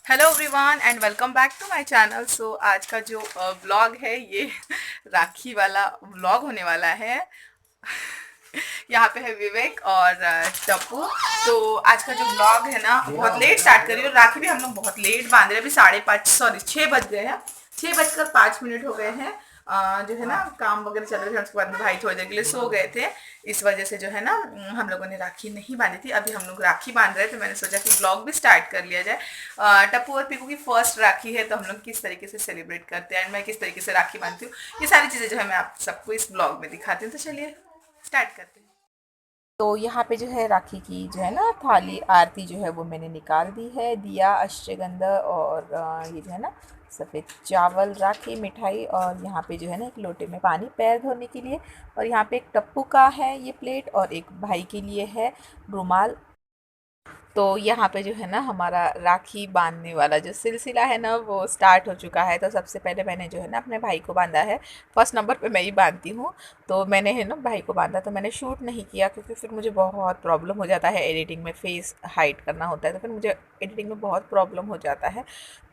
Hello everyone and welcome back to my channel. So आज का जो व्लॉग है ये राखी वाला व्लॉग होने वाला है। यहाँ पे है विवेक और टप्पू। तो आज का जो व्लॉग है ना बहुत लेट स्टार्ट करी और राखी भी हम लोग बहुत लेट बांध रहे हैं। अभी 5:30 सॉरी 6 बज गए हैं। 6:05 हो गए हैं। जो है ना काम वगैरह चल रहे थे, उसके बाद में भाई थोड़ी देर के लिए सो गए थे। इस वजह से जो है ना हम लोगों ने राखी नहीं बांधी थी। अभी हम लोग राखी बांध रहे थे, मैंने सोचा कि ब्लॉग भी स्टार्ट कर लिया जाए। टप्पू और पीकू की फर्स्ट राखी है, तो हम लोग किस तरीके से सेलिब्रेट करते हैं एंड मैं किस तरीके से राखी बांधती हूँ, ये सारी चीज़ें जो है मैं आप सबको इस ब्लॉग में दिखाती हूँ। तो चलिए स्टार्ट करते हैं। तो यहाँ पे जो है राखी की जो है ना थाली आरती जो है वो मैंने निकाल दी है। दिया, अष्टगंधा और ये जो है ना सफ़ेद चावल, राखी, मिठाई और यहाँ पे जो है ना एक लोटे में पानी पैर धोने के लिए। और यहाँ पे एक टप्पू का है ये प्लेट और एक भाई के लिए है रुमाल। तो यहाँ पे जो है ना हमारा राखी बांधने वाला जो सिलसिला है ना वो स्टार्ट हो चुका है। तो सबसे पहले मैंने जो है ना अपने भाई को बांधा है। फर्स्ट नंबर पे मैं ही बांधती हूँ। तो मैंने है ना भाई को बांधा, तो मैंने शूट नहीं किया क्योंकि फिर मुझे बहुत प्रॉब्लम हो जाता है एडिटिंग में। फेस हाइड करना होता है तो फिर मुझे एडिटिंग में बहुत प्रॉब्लम हो जाता है।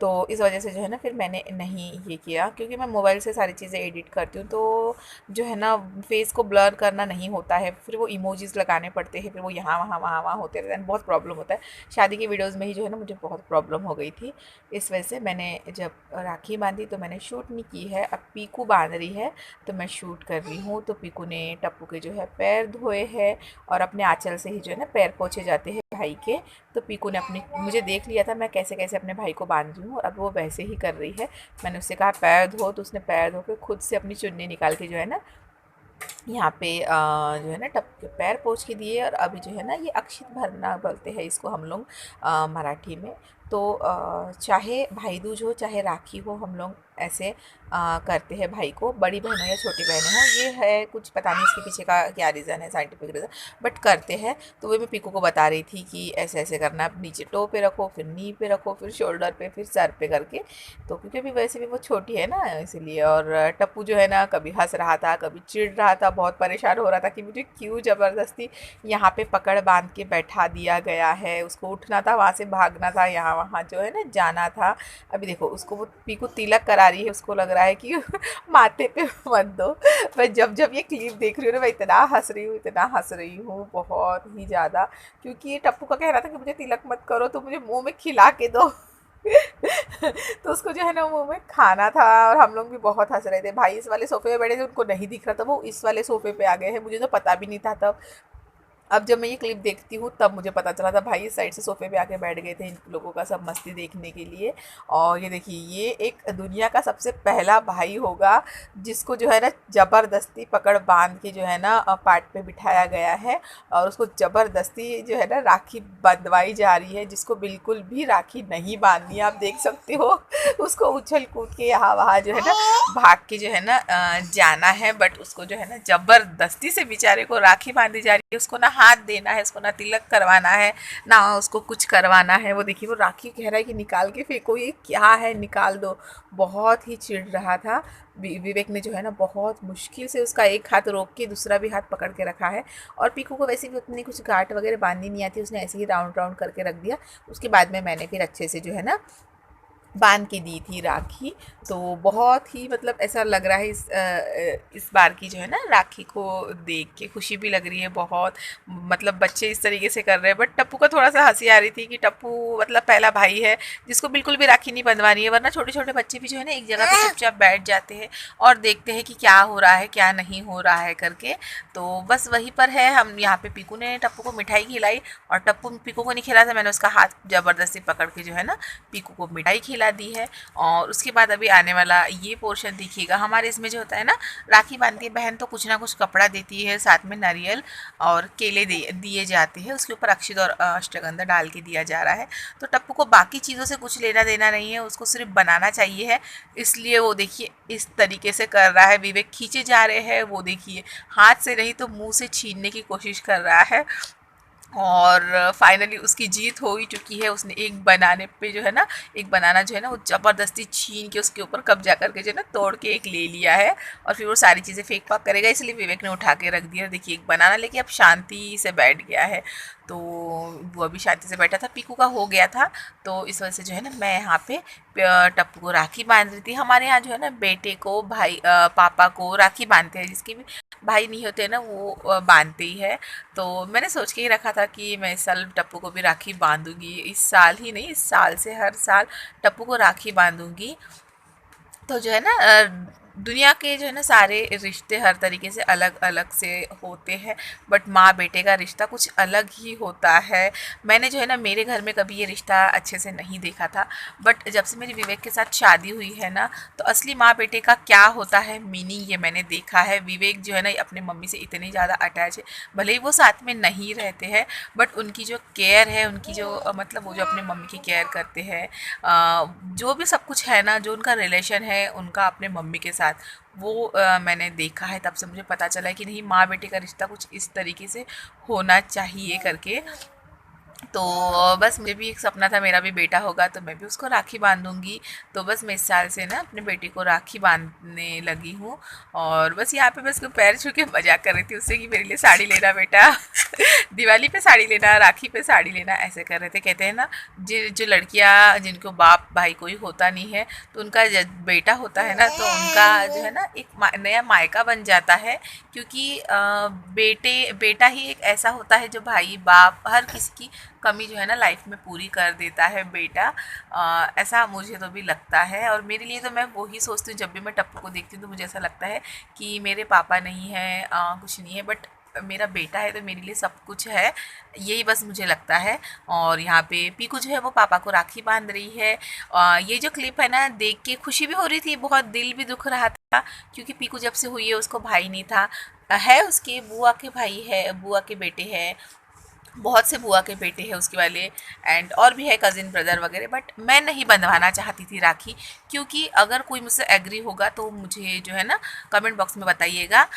तो इस वजह से जो है ना फिर मैंने नहीं ये किया, क्योंकि मैं मोबाइल से सारी चीज़ें एडिट करती हूँ। तो जो है ना फेस को ब्लर करना नहीं होता है, फिर वो इमोजीज लगाने पड़ते हैं, फिर वो यहाँ वहाँ वहाँ वहाँ होते रहते हैं, बहुत प्रॉब्लम होता है। शादी की वीडियोज़ में ही जो है ना मुझे बहुत प्रॉब्लम हो गई थी। इस वजह से मैंने जब राखी बांधी तो मैंने शूट नहीं की है। अब पीकू बांध रही है तो मैं शूट कर रही हूँ। तो पीकू ने टप्पू के जो है पैर धोए हैं और अपने आंचल से ही जो है ना पैर पोंछे जाते हैं भाई के। तो पीकू ने अपनी मुझे देख लिया था मैं कैसे कैसे अपने भाई को बांध रही हूँ, और अब वो वैसे ही कर रही है। मैंने उससे कहा पैर धो, तो उसने पैर धो के खुद से अपनी चुन्नी निकाल के जो है ना यहाँ पे जो है ना टप के पैर पोंछ के दिए। और अभी जो है ना ये अक्षित भरना बोलते हैं इसको हम लोग मराठी में। तो चाहे भाई दूज हो चाहे राखी हो, हम लोग ऐसे करते हैं भाई को। बड़ी बहन हो या छोटी बहन हो, ये है कुछ पता नहीं इसके पीछे का क्या रीज़न है, साइंटिफिक रीज़न, बट करते हैं। तो वो मैं पीकू को बता रही थी कि ऐसे ऐसे करना, नीचे टो पे रखो, फिर नी पे रखो, फिर शोल्डर पे, फिर सर पे करके। तो क्योंकि अभी वैसे भी वो छोटी है ना इसीलिए। और टप्पू जो है ना कभी हंस रहा था कभी चिढ़ रहा था, बहुत परेशान हो रहा था कि मुझे क्यों ज़बरदस्ती यहाँ पे पकड़ बांध के बैठा दिया गया है। उसको उठना था, वहाँ से भागना था, यहाँ वहाँ जो है ना जाना था। अभी देखो उसको वो पीकू तिलक करा रही है, उसको लग रहा है कि माथे पे मत दो। मैं जब जब ये क्लिप देख रही हूँ ना मैं इतना हंस रही हूँ, इतना हंस रही हूँ बहुत ही ज़्यादा। क्योंकि ये टप्पू का कहना था कि मुझे तिलक मत करो, तो मुझे मुंह में खिला के दो। तो उसको जो है ना मुंह में खाना था। और हम लोग भी बहुत हंस रहे थे। भाई इस वाले सोफे पे बैठे थे, उनको नहीं दिख रहा था, वो इस वाले सोफे पे आ गए हैं, मुझे तो पता भी नहीं था तब। अब जब मैं ये क्लिप देखती हूँ तब मुझे पता चला था भाई इस साइड से सोफे पे आके बैठ गए थे इन लोगों का सब मस्ती देखने के लिए। और ये देखिए ये एक दुनिया का सबसे पहला भाई होगा जिसको जो है ना ज़बरदस्ती पकड़ बांध के जो है ना पाट पे बिठाया गया है। और उसको ज़बरदस्ती जो है ना राखी बंधवाई जा रही है, जिसको बिल्कुल भी राखी नहीं बांधनी है। आप देख सकते हो उसको उछल कूद के यहाँ वहाँ जो है ना भाग के जो है ना जाना है। बट उसको जो है ना जबरदस्ती से बेचारे को राखी बांधी जा रही है। उसको ना हाथ देना है, उसको ना तिलक करवाना है, ना उसको कुछ करवाना है। वो देखिए वो राखी कह रहा है कि निकाल के फेंको, ये क्या है निकाल दो। बहुत ही चिढ़ रहा था। विवेक ने जो है ना बहुत मुश्किल से उसका एक हाथ रोक के दूसरा भी हाथ पकड़ के रखा है। और पीकू को वैसे भी उतनी कुछ गांठ वगैरह बांधनी नहीं आती, उसने ऐसे ही राउंड राउंड करके रख दिया। उसके बाद में मैंने फिर अच्छे से जो है ना बांध के दी थी राखी। तो बहुत ही मतलब ऐसा लग रहा है इस बार की जो है ना राखी को देख के खुशी भी लग रही है बहुत। मतलब बच्चे इस तरीके से कर रहे हैं। बट टप्पू को थोड़ा सा हंसी आ रही थी कि टप्पू मतलब पहला भाई है जिसको बिल्कुल भी राखी नहीं बंधवानी है। वरना छोटे छोटे बच्चे भी जो है ना एक जगह पे चुपचाप बैठ जाते हैं और देखते हैं कि क्या हो रहा है क्या नहीं हो रहा है करके। तो बस वहीं पर है हम। यहाँ पे पीकू ने टप्पू को मिठाई खिलाई और टप्पू पीकू को नहीं खिलाया था। मैंने उसका हाथ ज़बरदस्ती पकड़ के जो है ना पीकू को मिठाई खिला दी है। और उसके बाद अभी आने वाला ये पोर्शन देखिएगा। हमारे इसमें जो होता है ना राखी बांधती है बहन तो कुछ ना कुछ कपड़ा देती है, साथ में नारियल और केले दिए जाते हैं। उसके ऊपर अक्षत और अष्टगंधा डाल के दिया जा रहा है। तो टप्पू को बाकी चीज़ों से कुछ लेना देना नहीं है, उसको सिर्फ बनाना चाहिए है। इसलिए वो देखिए इस तरीके से कर रहा है। विवेक खींचे जा रहे हैं, वो देखिए हाथ से नहीं तो मुंह से छीनने की कोशिश कर रहा है। और फाइनली उसकी जीत हो ही चुकी है। उसने एक बनाने पे जो है ना, एक बनाना जो है ना वो ज़बरदस्ती छीन के उसके ऊपर कब्जा करके जो है ना तोड़ के एक ले लिया है, और फिर वो सारी चीज़ें फेंक फाक करेगा, इसलिए विवेक ने उठा के रख दिया। देखिए एक बनाना लेके अब शांति से बैठ गया है। तो वो अभी शांति से बैठा था, पीकू का हो गया था। तो इस वजह से जो है ना मैं यहाँ पे टप्पू को राखी बांध रही थी। हमारे यहाँ जो है ना बेटे को भाई पापा को राखी बांधते हैं, जिसके भी भाई नहीं होते ना वो बांधते ही है। तो मैंने सोच के ही रखा था कि मैं इस साल टप्पू को भी राखी बांधूंगी, इस साल ही नहीं, इस साल से हर साल टप्पू को राखी बांधूंगी। तो जो है ना दुनिया के जो है ना सारे रिश्ते हर तरीके से अलग अलग से होते हैं, बट माँ बेटे का रिश्ता कुछ अलग ही होता है। मैंने जो है ना मेरे घर में कभी ये रिश्ता अच्छे से नहीं देखा था, बट जब से मेरी विवेक के साथ शादी हुई है ना, तो असली माँ बेटे का क्या होता है मीनिंग ये मैंने देखा है। विवेक जो है ना अपने मम्मी से इतने ज़्यादा अटैच है, भले ही वो साथ में नहीं रहते हैं, बट उनकी जो केयर है, उनकी जो मतलब वो जो अपने मम्मी की केयर करते हैं, जो भी सब कुछ है ना, जो उनका रिलेशन है उनका अपने मम्मी के साथ, वो मैंने देखा है। तब से मुझे पता चला है कि नहीं, माँ बेटे का रिश्ता कुछ इस तरीके से होना चाहिए करके। तो बस मुझे भी एक सपना था मेरा भी बेटा होगा तो मैं भी उसको राखी बांधूंगी। तो बस मैं इस साल से ना अपने बेटे को राखी बांधने लगी हूँ। और बस यहाँ पे बस को पैर छू के मजाक कर रही थी उससे कि मेरे लिए साड़ी लेना बेटा दिवाली पे साड़ी लेना, राखी पे साड़ी लेना, ऐसे कर रहे थे। कहते हैं ना जो लड़कियाँ जिनको बाप भाई कोई होता नहीं है, तो उनका जब बेटा होता है ना तो उनका जो है ना एक नया मायका बन जाता है। क्योंकि बेटा ही एक ऐसा होता है जो भाई बाप हर किसी की कमी जो है ना लाइफ में पूरी कर देता है बेटा। ऐसा मुझे तो भी लगता है, और मेरे लिए तो मैं वही सोचती हूँ, जब भी मैं टप्पू को देखती हूँ तो मुझे ऐसा लगता है कि मेरे पापा नहीं है, कुछ नहीं है, बट मेरा बेटा है तो मेरे लिए सब कुछ है, यही बस मुझे लगता है। और यहाँ पे पीकू जो है वो पापा को राखी बांध रही है। ये जो क्लिप है ना देख के खुशी भी हो रही थी, बहुत दिल भी दुख रहा था, क्योंकि पीकू जब से हुई है उसको भाई नहीं था। है उसके बुआ के भाई है, बुआ के बेटे हैं, बहुत से बुआ के बेटे हैं उसके वाले, एंड और भी है कज़िन ब्रदर वगैरह, बट मैं नहीं बंधवाना चाहती थी राखी। क्योंकि अगर कोई मुझसे एग्री होगा तो मुझे जो है ना कमेंट बॉक्स में बताइएगा।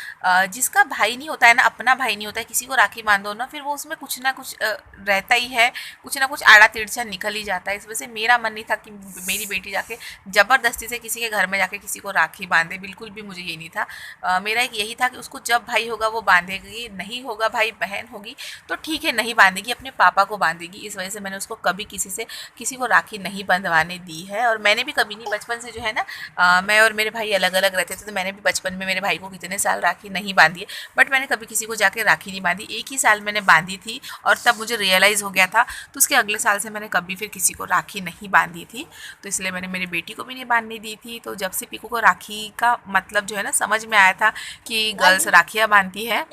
जिसका भाई नहीं होता है ना, अपना भाई नहीं होता है, किसी को राखी बांधो ना, फिर वो उसमें कुछ ना कुछ रहता ही है, कुछ ना कुछ आड़ा तिरछा निकल ही जाता है। इस वजह से मेरा मन नहीं था कि मेरी बेटी जाके ज़बरदस्ती से किसी के घर में जाके किसी को राखी बांधे, बिल्कुल भी मुझे ये नहीं था। मेरा एक यही था कि उसको जब भाई होगा वो बांधेगी, नहीं होगा भाई बहन होगी तो ठीक है नहीं बांधेगी, अपने पापा को बांधेगी। इस वजह से मैंने उसको कभी किसी को राखी नहीं बंधवाने दी है। और मैंने भी कभी नहीं, बचपन से जो है ना मैं और मेरे भाई अलग अलग रहते थे, तो मैंने भी बचपन में मेरे भाई को कितने साल राखी नहीं बांधी है, बट मैंने कभी किसी को जाके राखी नहीं बांधी। एक ही साल मैंने बांधी थी और तब मुझे रियलाइज़ हो गया था, तो उसके अगले साल से मैंने कभी फिर किसी को राखी नहीं बांधी थी। तो इसलिए मैंने मेरी बेटी को भी नहीं बांधने दी थी। तो जब से पीकू को राखी का मतलब जो है ना समझ में आया था कि गर्ल्स राखियाँ बांधती है,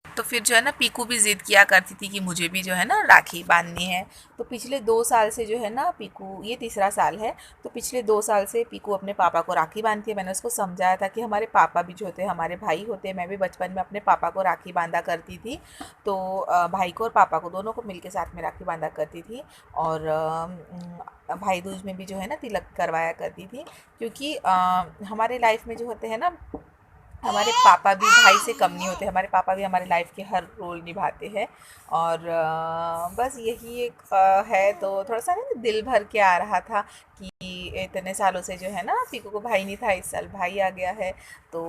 तो फिर जो है ना पीकू भी ज़िद किया करती थी कि मुझे भी जो है ना राखी बांधनी है। तो पिछले 2 साल से जो है ना पीकू, ये तीसरा साल है, तो पिछले 2 साल से पीकू अपने पापा को राखी बांधती है। मैंने उसको समझाया था कि हमारे पापा भी जो होते हैं हमारे भाई होते हैं, मैं भी बचपन में अपने पापा को राखी बांधा करती थी। तो भाई को और पापा को दोनों को मिल के साथ में राखी बांधा करती थी। और भाई दूज में भी जो है ना तिलक करवाया करती थी। क्योंकि हमारे लाइफ में जो होते हैं ना, हमारे पापा भी भाई से कम नहीं होते, हमारे पापा भी हमारे लाइफ के हर रोल निभाते हैं। और बस यही एक है। तो थोड़ा सा ना दिल भर के आ रहा था कि इतने सालों से जो है ना पीकू को भाई नहीं था, इस साल भाई आ गया है। तो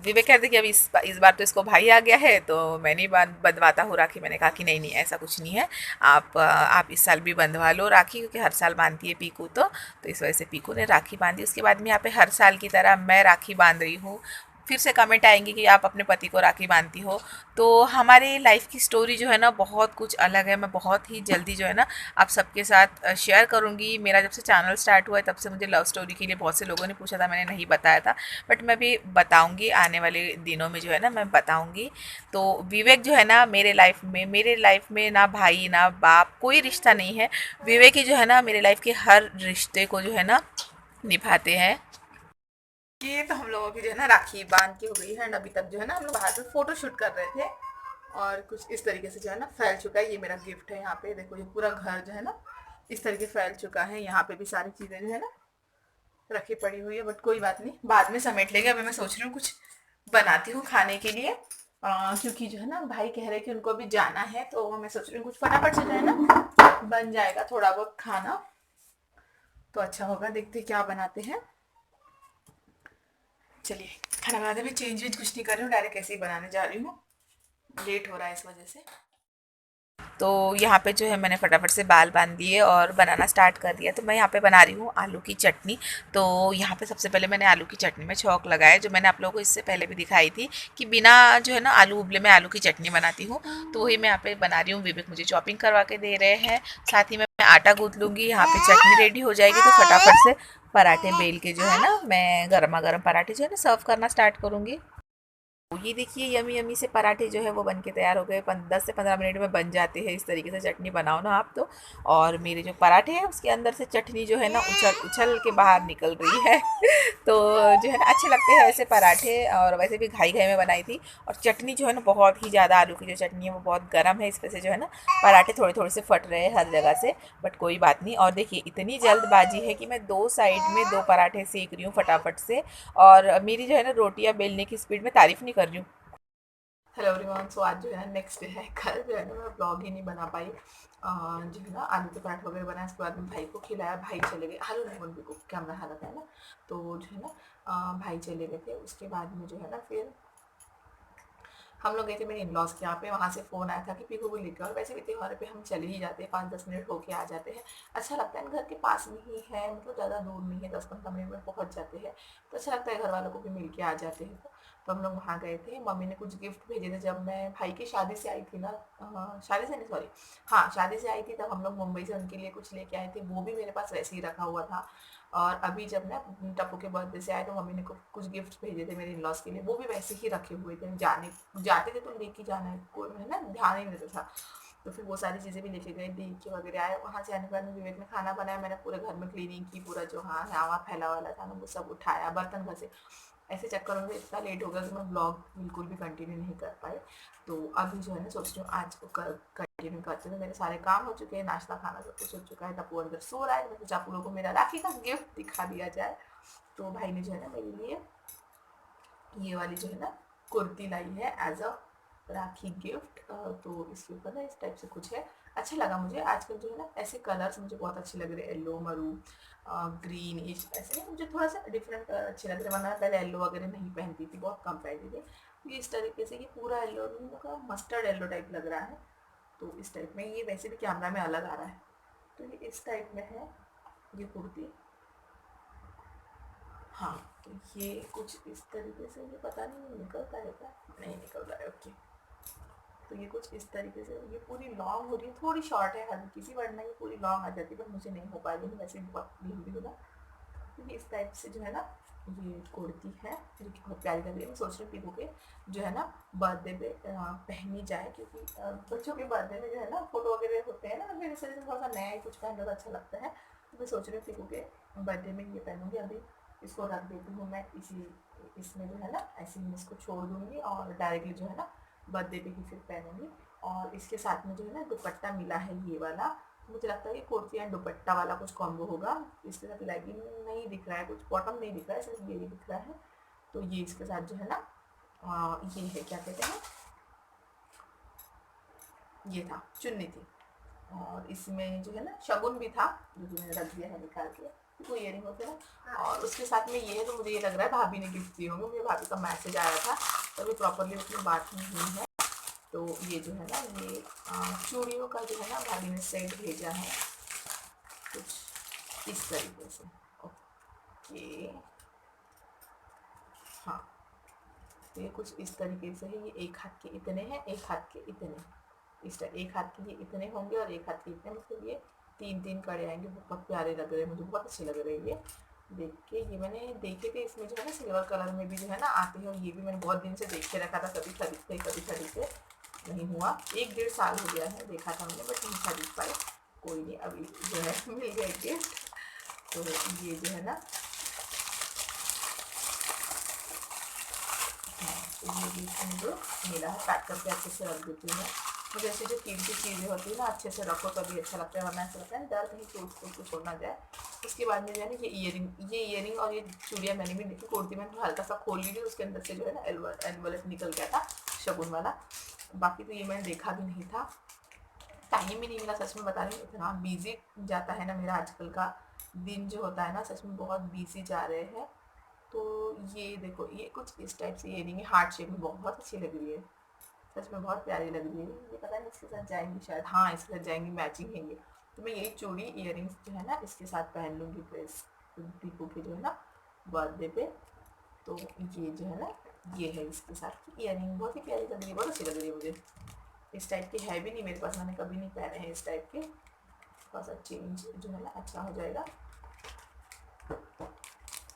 विवेक कहते कि अब इस बार तो इसको भाई आ गया है तो मैं नहीं बंधवाता हूँ राखी। मैंने कहा कि नहीं नहीं ऐसा कुछ नहीं है, आप इस साल भी बंधवा लो राखी, क्योंकि हर साल बांधती है पीकू। तो इस वजह से पीकू ने राखी बांधी। उसके बाद में यहाँ पे हर साल की तरह मैं राखी बांध रही हूँ। फिर से कमेंट आएंगे कि आप अपने पति को राखी बांधती हो। तो हमारे लाइफ की स्टोरी जो है ना बहुत कुछ अलग है। मैं बहुत ही जल्दी जो है ना आप सबके साथ शेयर करूँगी। मेरा जब से चैनल स्टार्ट हुआ है तब से मुझे लव स्टोरी के लिए बहुत से लोगों ने पूछा था, मैंने नहीं बताया था, बट मैं भी बताऊँगी आने वाले दिनों में जो है ना मैं बताऊँगी। तो विवेक जो है ना मेरे लाइफ में ना भाई ना बाप कोई रिश्ता नहीं है। विवेक ही जो है ना मेरे लाइफ के हर रिश्ते को जो है ना निभाते हैं। ये तो हम लोगों की जो है ना राखी बांध के हो गई है, एंड अभी तक जो है ना हम लोग बाहर पे फोटो शूट कर रहे थे, और कुछ इस तरीके से जो है ना फैल चुका है। ये मेरा गिफ्ट है। यहाँ पे देखो ये पूरा घर जो है ना इस तरीके फैल चुका है। यहाँ पे भी सारी चीज़ें जो है ना रखी पड़ी हुई है, बट कोई बात नहीं, बाद में समेट लेंगे। अभी मैं सोच रही हूँ कुछ बनाती हूँ खाने के लिए। क्योंकि जो है ना भाई कह रहे हैं कि उनको अभी जाना है, तो मैं सोच रही हूँ कुछ फटाफट से जो है ना बन जाएगा थोड़ा बहुत खाना, तो अच्छा होगा। देखते हैं क्या बनाते हैं। चलिए, खाना बनाते में चेंज वेंज कुछ नहीं कर रही हूँ, डायरेक्ट ऐसे ही बनाने जा रही हूँ। लेट हो रहा है इस वजह से। तो यहाँ पे जो है मैंने फटाफट से बाल बांध दिए और बनाना स्टार्ट कर दिया। तो मैं यहाँ पे बना रही हूँ आलू की चटनी। तो यहाँ पे सबसे पहले मैंने आलू की चटनी में छौंक लगाया, जो मैंने आप लोगों को इससे पहले भी दिखाई थी कि बिना जो है ना आलू उबले में आलू की चटनी बनाती हूँ। तो वही मैं यहाँ पे बना रही हूँ। विवेक मुझे चॉपिंग करवा के दे रहे हैं, साथ ही में मैं आटा गूँथ लूँगी। यहाँ पे चटनी रेडी हो जाएगी तो फटाफट से पराठे बेल के जो है ना मैं गर्मा गर्म पराठे जो है ना सर्व करना स्टार्ट करूँगी। ये देखिए यमी यमी से पराठे जो है वो बन के तैयार हो गए। 10 से 15 मिनट में बन जाते हैं। इस तरीके से चटनी बनाओ ना आप तो। और मेरे जो पराठे हैं उसके अंदर से चटनी जो है ना उछल उछल के बाहर निकल रही है तो जो है ना अच्छे लगते हैं ऐसे पराठे। और वैसे भी घाई घाई में बनाई थी। और चटनी जो है ना बहुत ही ज़्यादा, आलू की जो चटनी है वो बहुत गर्म है, इस वजह से जो है ना पराठे थोड़े थोड़े से फट रहे हैं हर जगह से। बट कोई बात नहीं। और देखिए इतनी जल्दबाजी है कि मैं दो साइड में दो पराठे सेक रही हूँ फटाफट से। और मेरी जो है ना रोटियाँ बेलने की स्पीड में तारीफ़ नहीं कर रही हूँ। Hello everyone. सो आज जो है ना नेक्स्ट डे है। कल जो है ना मैं ब्लॉग ही नहीं बना पाई। जो है ना आलू के पराठे वगैरह बनाए, उसके बाद में भाई को खिलाया, भाई चले गए। हेलो नहीं को कैमरा हालत है ना, तो जो है ना भाई चले गए थे। उसके बाद में जो है ना फिर हम लोग गए थे मेरे इन-लॉज़ के यहाँ पे। वहाँ से फ़ोन आया था कि पीकू को लेकर, और वैसे भी त्योहार पे हम चले ही जाते हैं, 5-10 मिनट होके आ जाते हैं। अच्छा लगता है, घर के पास में ही है, मतलब ज़्यादा दूर नहीं है, 10-15 मिनट में पहुँच जाते हैं। तो अच्छा लगता है, घर वालों को भी मिल के आ जाते हैं। तो हम लोग वहाँ गए थे। मम्मी ने कुछ गिफ्ट भेजे थे जब मैं भाई की शादी से आई थी ना। शादी से नहीं, सॉरी, हाँ शादी से आई थी, तब हम लोग मुंबई से उनके लिए कुछ लेके आए थे। वो भी मेरे पास वैसे ही रखा हुआ था। और अभी जब ना टप्पू के बर्थडे से आए तो मम्मी ने कुछ गिफ्ट भेजे थे मेरे इन-लॉज़ के लिए, वो भी वैसे ही रखे हुए थे। जाते थे तो लेके जाना है, कोई है ना ध्यान ही नहीं रहता था। तो फिर वो सारी चीज़ें भी लेके गए, दी के वगैरह आए। वहाँ से आने के बाद में विवेक ने खाना बनाया, मैंने पूरे घर में क्लीनिंग की, पूरा जो हाँ यहाँ फैला वाला था ना वो सब उठाया, बर्तन घसे। ऐसे चक्करों में इतना लेट हो गया कि मैं ब्लॉग बिल्कुल भी कंटिन्यू नहीं कर पाई। तो अभी जो है ना सोच रही हूँ आज कंटिन्यू करते हैं। मेरे सारे काम हो चुके हैं, नाश्ता खाना सब कुछ हो चुका है, तब वो अंदर सो रहा है। तो मैं सोचा आप लोगों को मेरा राखी का गिफ्ट दिखा दिया जाए। तो भाई ने जो है ना मेरे लिए ये वाली जो है ना कुर्ती लाई है एज अ राखी गिफ्ट। तो इसके ऊपर ना इस टाइप से कुछ है, अच्छा लगा मुझे। आजकल जो है ना ऐसे कलर्स मुझे बहुत अच्छे लग रहे हैं, येलो, मरून, ग्रीन, इस ऐसे नहीं, मुझे थोड़ा सा डिफरेंट कलर अच्छे लग रहे हैं। वरना मैं पहले येलो वगैरह नहीं पहनती थी, बहुत कम पहनती थी। तो ये इस तरीके से, ये पूरा येलो का मस्टर्ड येलो टाइप लग रहा है। तो इस टाइप में ये वैसे भी कैमरा में अलग आ रहा है। तो ये इस टाइप में है ये कुर्ती। हाँ, तो ये कुछ इस तरीके से, ये पता नहीं निकलता है क्या, नहीं निकल रहा है, ओके। तो ये कुछ इस तरीके से, ये पूरी लॉन्ग हो रही है, थोड़ी शॉर्ट है हल्की सी, वरना ये पूरी लॉन्ग आ जाती है, पर मुझे नहीं हो पाएगी, वैसे भी बहुत लंबी होगा। तो ये इस टाइप से जो है ना ये कुर्ती है, जो कि बहुत प्यारी लग रही है। मैं सोच रही हूँ पीकू के जो है ना बर्थडे पे पहनी जाए, क्योंकि बच्चों के बर्थडे में जो है ना फोटो वगैरह होते हैं ना, मेरे से थोड़ा सा नया ही कुछ पहनना तो अच्छा लगता है। तो मैं सोच रही हूँ पीकू के बर्थडे में ये पहनूंगी। अभी इसको रख देती हूँ मैं इसी इसमें जो है ना, ऐसे ही इसको छोड़ दूँगी और डायरेक्टली जो है ना बर्थडे पे ही फिर पहनूंगी। और इसके साथ में जो है ना दुपट्टा मिला है ये वाला। मुझे लगता है कि कुर्ती एंड दुपट्टा वाला कुछ कॉम्बो होगा। इसके साथ लेगिंग नहीं दिख रहा है, कुछ बॉटम नहीं दिख रहा है, सिर्फ ये ही दिख रहा है। तो ये इसके साथ जो है ना ये है, क्या कहते हैं, ये था, चुन्नी थी। और इसमें जो है ना शगुन भी था, जो कि मैंने रख दिया है निकाल के, तो इयरिंग होते हैं। और उसके साथ में ये है, तो मुझे ये लग रहा है भाभी ने गिफ्ट दिए होंगे। मुझे भाभी का मैसेज आया था, तो अभी प्रॉपरली उसमें बात नहीं हुई है। तो ये जो है ना ये चूड़ियों का जो है ना भाभी ने सेट भेजा है कुछ इस तरीके से, ओके। हाँ, तो ये कुछ इस तरीके से है। ये एक हाथ के इतने हैं, एक हाथ के इतने, इस टाइप एक हाथ के ये इतने होंगे और एक हाथ के इतने, मतलब ये 3-3 कड़े आएंगे। बहुत प्यारे लग रहे हैं, मुझे बहुत अच्छे लग रहे हैं ये देख के। ये मैंने देखे थे, इसमें जो है ना सिल्वर कलर में भी जो है ना आते हैं, और ये भी मैंने बहुत दिन से देख के रखा था, कभी खरीदते नहीं हुआ। 1-1.5 साल हो गया है देखा था मैंने, बट नहीं खरीद पाए। कोई नहीं, अभी जो है मिल गए गिफ्ट। तो ये जो है ना, हाँ, तो ये भी मुझे मिला है, पैक करके अच्छे से रख देती हूँ मैं। मुझे ऐसी जो कीमती चीज़ें होती है ना अच्छे से रखो तभी अच्छा लगता है, वरना ऐसा लगता है डर कहीं टूट फूट कुछ हो ना जाए। उसके बाद में जो है ना ये ईयरिंग और ये चूड़ियाँ मैंने भी देखी, कुर्ती में हल्का सा खोल ली थी, उसके अंदर से जो है ना एनवलप निकल गया था शगुन वाला। बाकी तो ये मैंने देखा भी नहीं था, टाइम ही नहीं मिला, सच में बता रही हूँ, इतना बिजी जाता है ना मेरा आजकल का दिन जो होता है ना, सच में बहुत बिजी जा रहे हैं। तो ये देखो, ये कुछ इस टाइप से ईयरिंग है, हार्ट शेप में बहुत अच्छी लग रही है, सच में बहुत प्यारी लग रही है। ये पता नहीं इसके साथ जाएंगी शायद, हाँ इसके साथ जाएंगी, मैचिंग है ये। तो मैं यही चूड़ी ईयरिंग्स जो है ना इसके साथ पहन लूँगी ड्रेस दीपू के जो है ना बर्थडे पे। तो ये जो है ना ये है इसके साथ की ईयरिंग, बहुत ही प्यारी लग रही है, बहुत अच्छी लग रही है मुझे। इस टाइप के है भी नहीं मेरे पास, मैंने कभी नहीं पहने हैं इस टाइप के, थोड़ा सा चेंज जो है ना अच्छा हो जाएगा।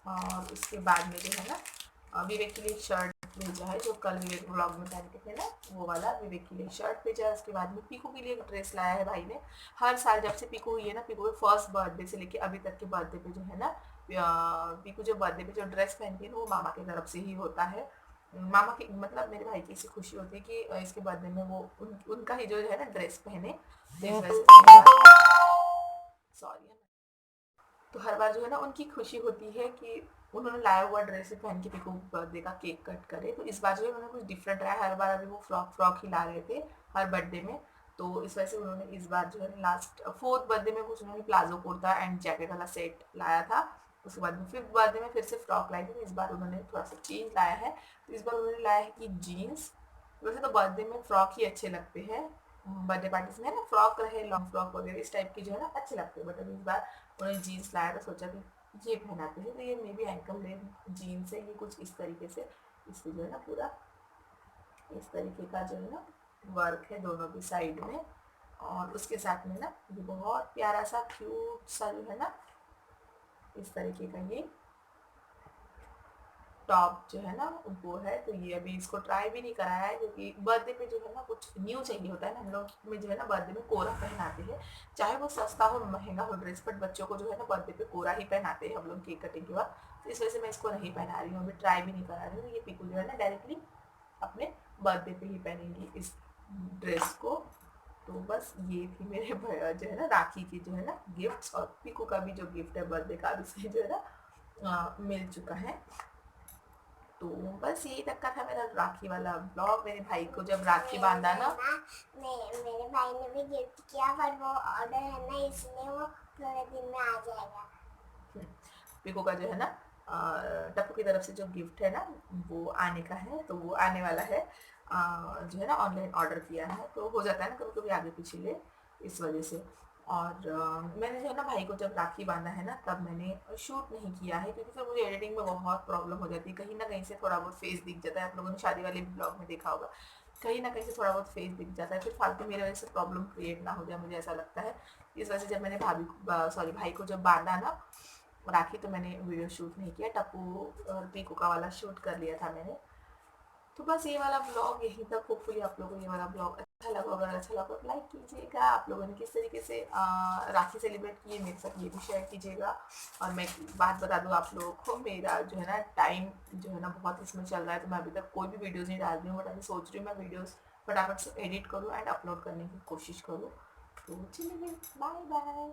और उसके बाद में जो है ना विवेक के लिए शर्ट भेजा है, जो कल विवेक ब्लॉग में पहन के थे ना वो वाला, विवेक के लिए शर्ट भेजा है। उसके बाद में पीकू के लिए एक ड्रेस लाया है भाई ने। हर साल जब से पीकू हुई है ना, पीकू के फर्स्ट बर्थडे से लेके अभी तक के बर्थडे पे जो है ना पीकू जो बर्थडे पे जो ड्रेस पहनती है ना वो मामा की तरफ से ही होता है। मामा की मतलब मेरे भाई की इसी खुशी होती है कि इसके बर्थडे में वो उनका ही जो है ना ड्रेस पहने, तो इस वजह से सॉरी। तो हर बार जो है ना उनकी खुशी होती है कि उन्होंने लाया हुआ ड्रेस पहन के पीकू बर्थडे का केक कट करे। तो इस बार जो है उन्होंने कुछ डिफरेंट रहा, हर बार अभी वो फ्रॉक ही ला रहे थे हर बर्थडे में। तो इस वजह से उन्होंने इस बार जो है लास्ट फोर्थ बर्थडे में कुछ उन्होंने प्लाजो कुर्ता एंड जैकेट वाला सेट लाया था। उसके बाद में फिफ्थ बर्थडे में फिर से फ्रॉक लाई थी, तो इस बार उन्होंने थोड़ा सा चेंज लाया है। तो इस बार उन्होंने लाया है कि जीन्स, वैसे तो बर्थडे में फ्रॉक ही अच्छे लगते हैं, बर्थडे पार्टीज में है ना फ्रॉक रहे, लॉन्ग फ्रॉक वगैरह इस टाइप की जो है ना अच्छे लगते हैं, बट अभी इस बार उन्होंने जीन्स लाया तो सोचा कि ये पहनाते हैं। तो ये may be ankle length jeans है, ये कुछ इस तरीके से, इससे जो है ना पूरा इस तरीके का जो है ना वर्क है दोनों की साइड में। और उसके साथ में ना ये बहुत प्यारा सा क्यूट सा जो है ना इस तरीके का ये टॉप जो है ना वो है। तो ये अभी इसको ट्राई भी नहीं कराया है, क्योंकि बर्थडे पे जो है ना कुछ न्यू चाहिए होता है ना, हम लोग में जो है ना बर्थडे में कोरा पहनाते हैं, चाहे वो सस्ता हो महंगा हो ड्रेस, बट बच्चों को जो है ना बर्थडे पे कोरा ही पहनाते हैं हम लोग केक कटिंग के बाद। तो इस वजह से मैं इसको नहीं पहना रही हूँ, अभी ट्राई भी नहीं करा रही हूँ। ये पीकू जो है ना डायरेक्टली अपने बर्थडे पे ही पहनेंगी इस ड्रेस को। तो बस ये थी मेरे जो है ना राखी की जो है ना गिफ्ट्स, और पीकू का भी जो गिफ्ट है बर्थडे का भी से जो है ना मिल चुका है। तो बस यही तक का था मेरा राखी वाला ब्लॉग। मेरे भाई को जब राखी बांधा ना मेरे भाई ने भी गिफ्ट किया, पर वो ऑर्डर है ना इसलिए वो थोड़े दिन में आ जाएगा। पीको का जो है ना टप्पू की तरफ से जो गिफ्ट है ना वो आने का है, तो वो आने वाला है। जो है ना ऑनलाइन ऑर्डर किया है, तो हो जाता है ना कभी कभी आगे पीछे इस वजह से। और मैंने जो है ना भाई को जब राखी बांधा है ना तब मैंने शूट नहीं किया है, क्योंकि फिर मुझे एडिटिंग में बहुत प्रॉब्लम हो जाती है, कहीं ना कहीं से थोड़ा बहुत फेस दिख जाता है, आप लोगों ने शादी वाले ब्लॉग में देखा होगा, कहीं ना कहीं से थोड़ा बहुत फेस दिख जाता है, फिर फालतू मेरे वजह से प्रॉब्लम क्रिएट ना हो जाए, मुझे ऐसा लगता है। इस वजह से जब मैंने भाई को जब बांधा ना राखी, तो मैंने वीडियो शूट नहीं किया, टप्पू और पीकू का वाला शूट कर लिया था मैंने। तो बस ये वाला ब्लॉग यहीं तक, होपफुली आप लोगों को ये वाला ब्लॉग अच्छा लगा, अगर अच्छा लगा तो लाइक कीजिएगा। आप लोगों ने किस तरीके से राखी सेलिब्रेट किए मेरे साथ ये भी शेयर कीजिएगा। और मैं बात बता दूँ आप लोगों को, मेरा जो है ना टाइम जो है ना बहुत इसमें चल रहा है, तो मैं अभी तक कोई भी वीडियोज़ नहीं डाल रही हूँ, बट अभी सोच रही हूँ मैं वीडियोज़ फटाफट से एडिट करूँ एंड अपलोड करने की कोशिश करूँ। तो चलिए बाय बाय।